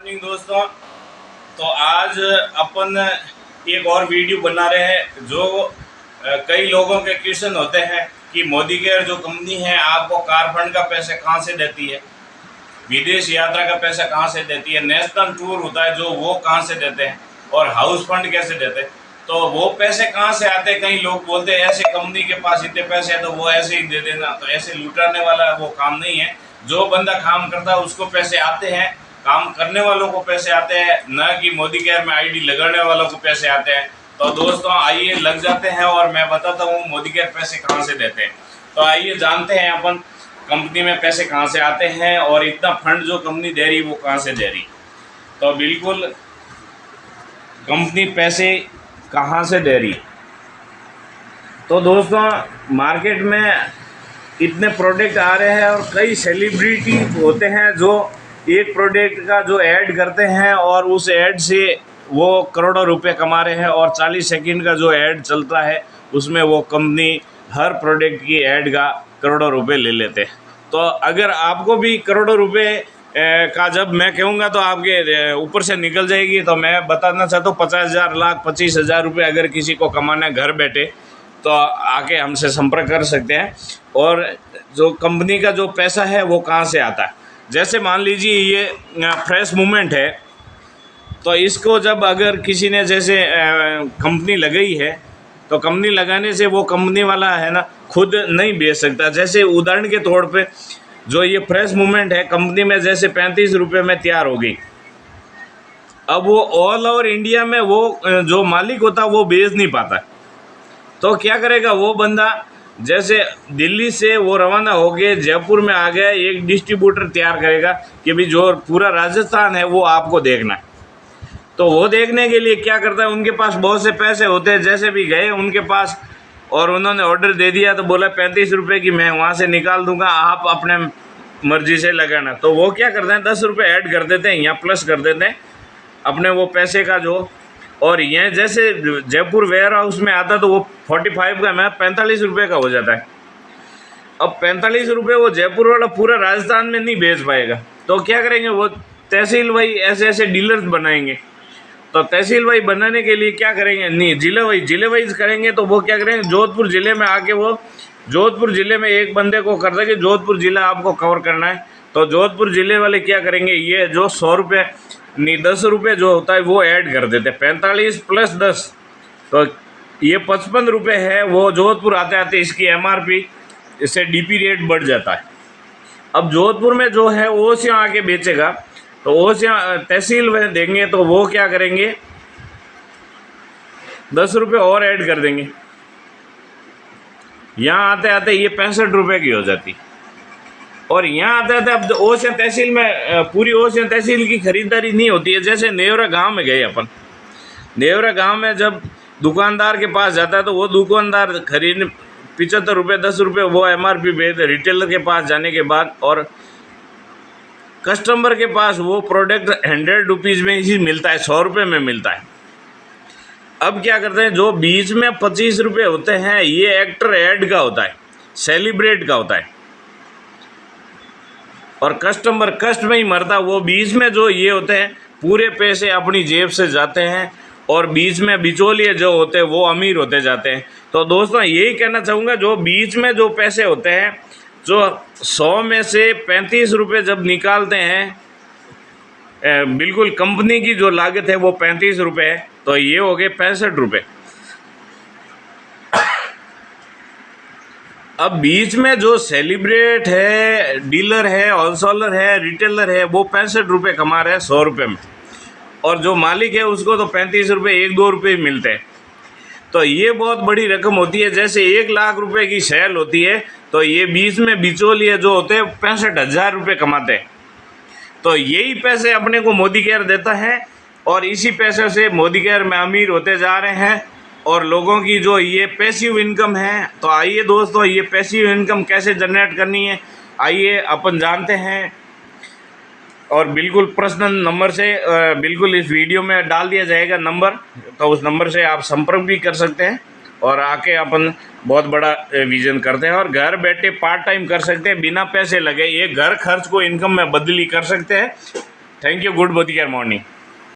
Morning दोस्तों। तो आज अपन एक और वीडियो बना रहे हैं। जो कई लोगों के क्वेश्चन होते हैं कि मोदी केयर जो कंपनी है आपको कार फंड का पैसे कहाँ से देती है, विदेश यात्रा का पैसा कहाँ से देती है, नेशनल टूर होता है जो वो कहाँ से देते हैं, और हाउस फंड कैसे देते हैं। तो वो पैसे कहाँ से आते हैं। कई लोग बोलते हैं ऐसे कंपनी के पास इतने पैसे हैं तो वो ऐसे ही दे देना। तो ऐसे लुटाने वाला वो काम नहीं है। जो बंदा काम करता है उसको पैसे आते हैं, काम करने वालों को पैसे आते हैं, न कि मोदी केयर में आईडी लगाने वालों को पैसे आते हैं। तो दोस्तों आइए लग जाते हैं और मैं बताता हूँ मोदी केयर पैसे कहाँ से देते हैं। तो आइए जानते हैं अपन कंपनी में पैसे कहाँ से आते हैं और इतना फंड जो कंपनी दे रही वो कहाँ से दे रही। तो बिल्कुल कंपनी पैसे कहाँ से दे रही। तो दोस्तों मार्केट में इतने प्रोडक्ट आ रहे हैं और कई सेलिब्रिटी होते हैं जो एक प्रोडक्ट का जो ऐड करते हैं और उस ऐड से वो करोड़ों रुपए कमा रहे हैं। और 40 सेकंड का जो ऐड चलता है उसमें वो कंपनी हर प्रोडक्ट की ऐड का करोड़ों रुपए ले लेते हैं। तो अगर आपको भी करोड़ों रुपए का जब मैं कहूँगा तो आपके ऊपर से निकल जाएगी। तो मैं बताना चाहता हूँ 50,000 लाख 25,000 रुपये अगर किसी को कमाना है घर बैठे तो आके हमसे संपर्क कर सकते हैं। और जो कंपनी का जो पैसा है वो कहाँ से आता है, जैसे मान लीजिए ये फ्रेश मूवमेंट है। तो इसको जब अगर किसी ने जैसे कंपनी लगाई है तो कंपनी लगाने से वो कंपनी वाला है ना खुद नहीं बेच सकता। जैसे उदाहरण के तौर पे जो ये फ्रेश मूवमेंट है कंपनी में जैसे 35 रुपये में तैयार हो गई। अब वो ऑल ओवर इंडिया में वो जो मालिक होता वो बेच नहीं पाता। तो क्या करेगा वो बंदा, जैसे दिल्ली से वो रवाना हो गए जयपुर में आ गया, एक डिस्ट्रीब्यूटर तैयार करेगा कि भाई जो पूरा राजस्थान है वो आपको देखना है। तो वो देखने के लिए क्या करता है, उनके पास बहुत से पैसे होते हैं। जैसे भी गए उनके पास और उन्होंने ऑर्डर दे दिया तो बोला 35 रुपये की मैं वहाँ से निकाल दूंगा, आप अपने मर्जी से लगाना। तो वो क्या करते हैं 10 रुपये ऐड कर देते हैं, यहाँ प्लस कर देते हैं अपने वो पैसे का जो। और ये जैसे जयपुर वेयर हाउस में आता तो वो 45 का मैं 45 रुपये का हो जाता है। अब 45 रुपये वो जयपुर वाला पूरा राजस्थान में नहीं बेच पाएगा। तो क्या करेंगे वो तहसील भाई ऐसे ऐसे डीलर्स बनाएंगे। तो तहसील वाइज बनाने के लिए क्या करेंगे, नहीं जिले वाइज करेंगे। तो वो क्या करेंगे जोधपुर ज़िले में आके वो जोधपुर ज़िले में एक बंदे को कर देंगे जोधपुर ज़िला आपको कवर करना है। तो जोधपुर ज़िले वाले क्या करेंगे, ये जो 100 रुपये नहीं 10 रुपये जो होता है वो ऐड कर देते हैं, 45 प्लस 10 तो ये 55 रुपये है। वो जोधपुर आते आते इसकी MRP इससे DP रेट बढ़ जाता है। अब जोधपुर में जो है वो से आके बेचेगा तो वो से तहसील में देंगे तो वो क्या करेंगे 10 रुपये और ऐड कर देंगे। यहाँ आते आते ये 65 रुपये की हो जाती। और यहाँ आते आते अब ओसिया तहसील में पूरी ओसिया तहसील की खरीदारी नहीं होती है। जैसे नेवरा गांव में गए अपन, नेवरा गांव में जब दुकानदार के पास जाता है तो वो दुकानदार खरीद 75 रुपये 10 रुपये वो MRP बेचते रिटेलर के पास जाने के बाद, और कस्टमर के पास वो प्रोडक्ट 100 रुपीज़ में ही मिलता है, 100 रुपये में मिलता है। अब क्या करते हैं जो बीच में 25 रुपये होते हैं ये एक्टर ऐड का होता है, सेलिब्रेट का होता है, और कस्टमर कष्ट में ही मरता। वो बीच में जो ये होते हैं पूरे पैसे अपनी जेब से जाते हैं और बीच में बिचौलिए जो होते हैं वो अमीर होते जाते हैं। तो दोस्तों यही कहना चाहूँगा जो बीच में जो पैसे होते हैं, जो 100 में से 35 रुपये जब निकालते हैं, बिल्कुल कंपनी की जो लागत है वो 35 रुपये है, तो ये हो गए 65 रुपये। अब बीच में जो सेलिब्रेट है, डीलर है, होलसेलर है, रिटेलर है, वो 65 रुपये कमा रहे हैं 100 रुपये में, और जो मालिक है उसको तो 35 रुपये 1-2 रुपये मिलते हैं। तो ये बहुत बड़ी रकम होती है। जैसे 1 लाख रुपए की सेल होती है तो ये बीच में बिचौलिए जो होते हैं 65,000 रुपये कमाते हैं। तो यही पैसे अपने को मोदी केयर देता है और इसी पैसे से मोदी केयर में अमीर होते जा रहे हैं और लोगों की जो ये पैसिव इनकम है। तो आइए दोस्तों ये पैसिव इनकम कैसे जनरेट करनी है आइए अपन जानते हैं। और बिल्कुल पर्सनल नंबर से बिल्कुल इस वीडियो में डाल दिया जाएगा नंबर, तो उस नंबर से आप संपर्क भी कर सकते हैं और आके अपन बहुत बड़ा विजन करते हैं और घर बैठे पार्ट टाइम कर सकते हैं बिना पैसे लगे। ये घर खर्च को इनकम में बदली कर सकते हैं thank you, good Modi care morning.